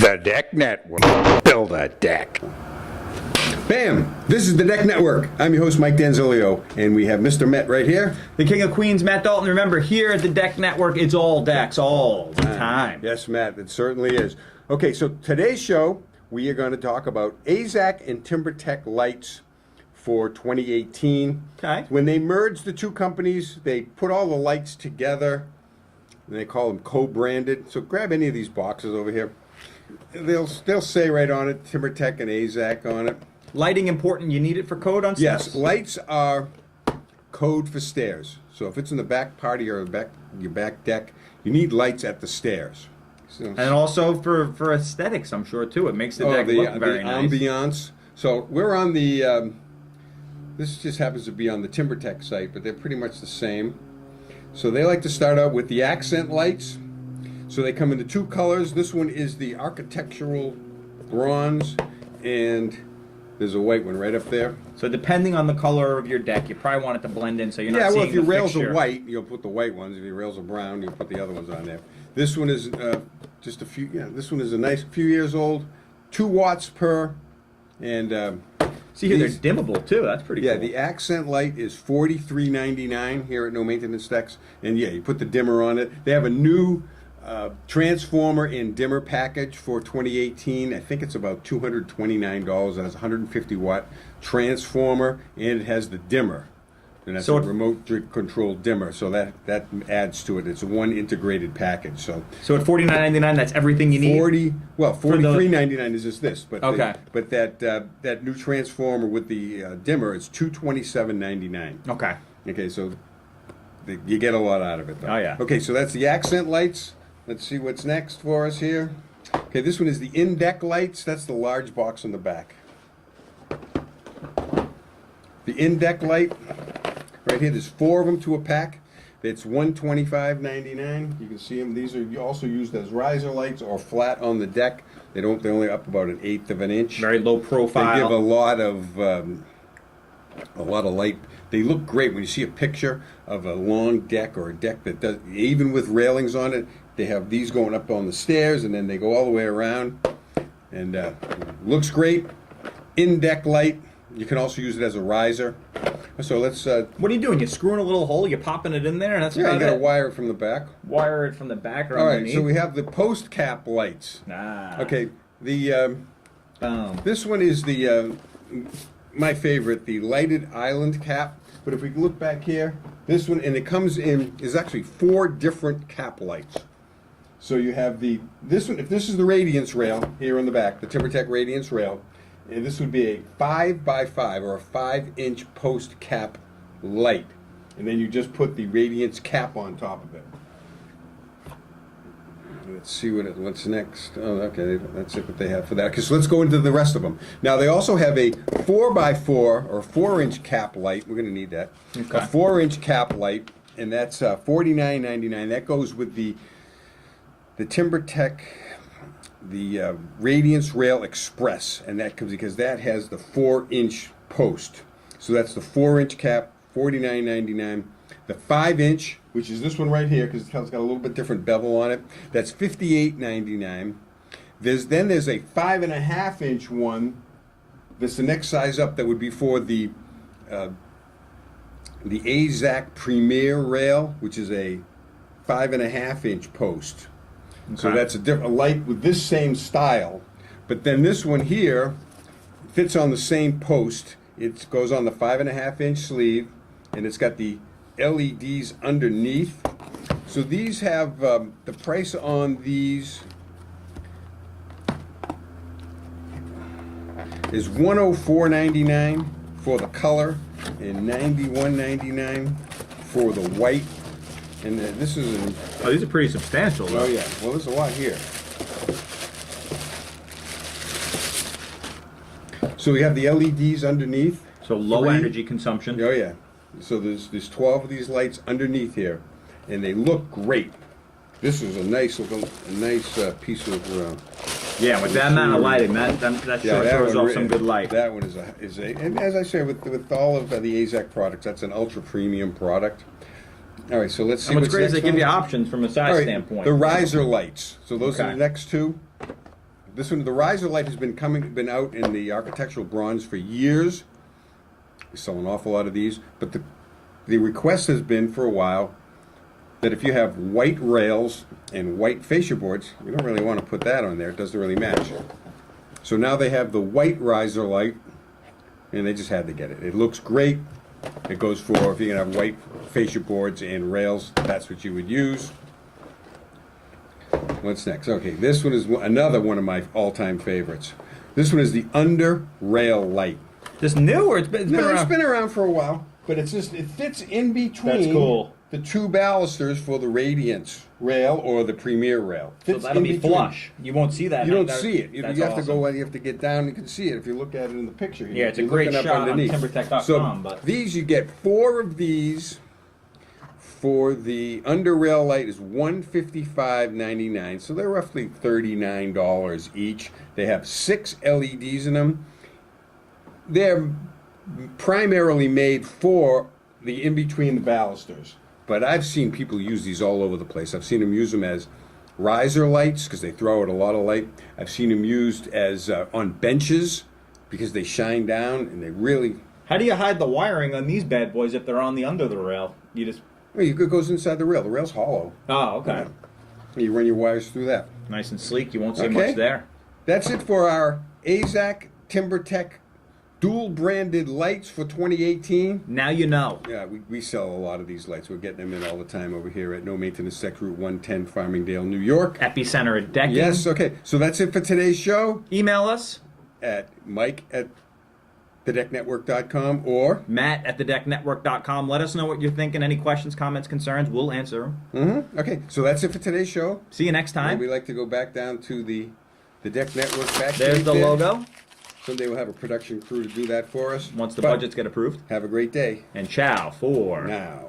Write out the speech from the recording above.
The Deck Network. Build a deck. Bam! This is the Deck Network. I'm your host, Mike Danzilio, and we have Mr. Met right here. The King of Queens, Matt Dalton. Remember, here at the Deck Network, it's all decks all the time. Yes, Matt, it certainly is. Okay, so today's show, we are going to talk about Azek and Timbertech Lights for 2018. Okay. When they merged the two companies, they put all the lights together, and they call them co-branded. So grab any of these boxes over here. They'll say right on it, Timbertech and Azek on it. Lighting important. You need it for code on Yes, stuff? lights are code for stairs. So if it's in the back part of your back deck, you need lights at the stairs. So, And also for aesthetics, I'm sure, too. It makes the deck look very nice. Ambiance. So we're on the, this just happens to be on the Timbertech site, but they're pretty much the same. So they like to start out with the accent lights. So they come into two colors. This one is the architectural bronze, and there's a white one right up there. So depending on the color of your deck, you probably want it to blend in so you're not seeing the Yeah, well, if your rails fixture. are white, you'll put the white ones. If your rails are brown, you'll put the other ones on there. This one is just a few, this one is a nice few years old, 2 watts per, and See here, they're dimmable, too. That's pretty yeah, cool. the accent light is $43.99 here at No Maintenance Decks, and yeah, you put the dimmer on it. They have a new transformer and dimmer package for 2018. I think it's about $229. It has a 150 watt transformer, and it has the dimmer. And that's So a it- remote controlled dimmer, so that adds to it. It's a one integrated package. So So at $49.99, that's everything you need? $43.99 is just this, but Okay. but that new transformer with the dimmer is $227.99. Okay. Okay, so you get a lot out of it, though. Oh, yeah. Okay, so that's the accent lights. Let's see what's next for us here. Okay, this one is the in-deck lights. That's the large box on the back. The in-deck light, right here, there's 4 of them to a pack. It's $125.99. You can see them. These are also used as riser lights or flat on the deck. They're only up about 1/8 of an inch. Very low profile. They give a lot of light. They look great when you see a picture of a long deck or a deck that does, even with railings on it. They have these going up on the stairs, and then they go all the way around, and looks great. In-deck light. You can also use it as a riser. So let's. What are you doing? You're screwing a little hole, you're popping it in there, and that's Yeah, you about got to it? wire it from the back. Wire it from the back or All right, underneath? so we have the post cap lights. Ah. Okay, the Boom. this one is the my favorite, the lighted island cap. But if we look back here, this one, and it comes in, is actually 4 different cap lights. So you have this one, if this is the radiance rail here on the back, the Timbertech radiance rail, and this would be a 5x5 or a 5-inch post cap light. And then you just put the radiance cap on top of it. Let's see what's next. Oh, okay, that's it what they have for that. Okay, so let's go into the rest of them. Now, they also have a 4x4 or 4-inch cap light. We're going to need that. Okay. A 4-inch cap light, and that's $49.99. That goes with the Timbertech, the Radiance Rail Express, and that comes because that has the 4-inch post. So that's the 4-inch cap, $49.99. The 5-inch, which is this one right here, because it's got a little bit different bevel on it, that's $58.99. There's a 5.5-inch one. That's the next size up. That would be for the Azek Premier Rail, which is a 5.5-inch post. So Okay. that's a light with this same style. But then this one here fits on the same post. It goes on the 5.5-inch sleeve, and it's got the LEDs underneath. So these have the price on these is $104.99 for the color and $91.99 for the white. And this is Oh, these are pretty substantial, though. oh yeah, well there's a lot here. So we have the LEDs underneath. So low 3. energy consumption. Oh yeah. So there's 12 of these lights underneath here, and they look great. This is a nice piece of. Yeah, with that amount of lighting, that sure throws off some good light. That one is a, and as I say, with all of the Azek products, that's an ultra premium product. All right, so let's see. And what's great is next they give one. you options from a size All right, standpoint. the riser lights. So those are Okay. the next two. This one, the riser light, has been out in the architectural bronze for years. We sell an awful lot of these, but the request has been for a while that if you have white rails and white fascia boards, you don't really want to put that on there. It doesn't really match. So now they have the white riser light, and they just had to get it. It looks great. It goes for, if you're going to have white fascia boards and rails, that's what you would use. What's next? Okay, this one is another one of my all-time favorites. This one is the under rail light. This new, or it's been around? It's been around for a while, but it fits in between. That's cool. The two balusters for the Radiance rail or the Premier rail. So Fits that'll in be between. flush. You won't see that. You don't see it. You That's have to awesome. go. You have to get down. You can see it if you look at it in the picture. Here. Yeah, it's a You're great looking up shot underneath. on timbertech.com. So but these, you get 4 of these. For the under rail light is $155.99, so they're roughly $39 each. They have 6 LEDs in them. They're primarily made for the in-between the balusters, but I've seen people use these all over the place. I've seen them use them as riser lights because they throw out a lot of light. I've seen them used as on benches because they shine down and they really... how do you hide the wiring on these bad boys if they're on the under the rail? You just... well, it goes inside the rail. The rail's hollow. oh, okay. You run your wires through that. Nice and sleek. You won't see Okay. much there. That's it for our Azek Timbertech dual branded lights for 2018. Now you know. Yeah, we sell a lot of these lights. We're getting them in all the time over here at No Maintenance Tech Route 110, Farmingdale, New York. Epicenter of decking. Yes, okay. So that's it for today's show Email us, at mike@thedecknetwork.com or... matt@thedecknetwork.com. Let us know what you're thinking. Any questions, comments, concerns, we'll answer them. Okay, so that's it for today's show. See you next And time. we like to go back down to the Deck Network backstage. There's the there. logo. Someday we'll have a production crew to do that for us. Once the But budgets get approved. have a great day And ciao for... now.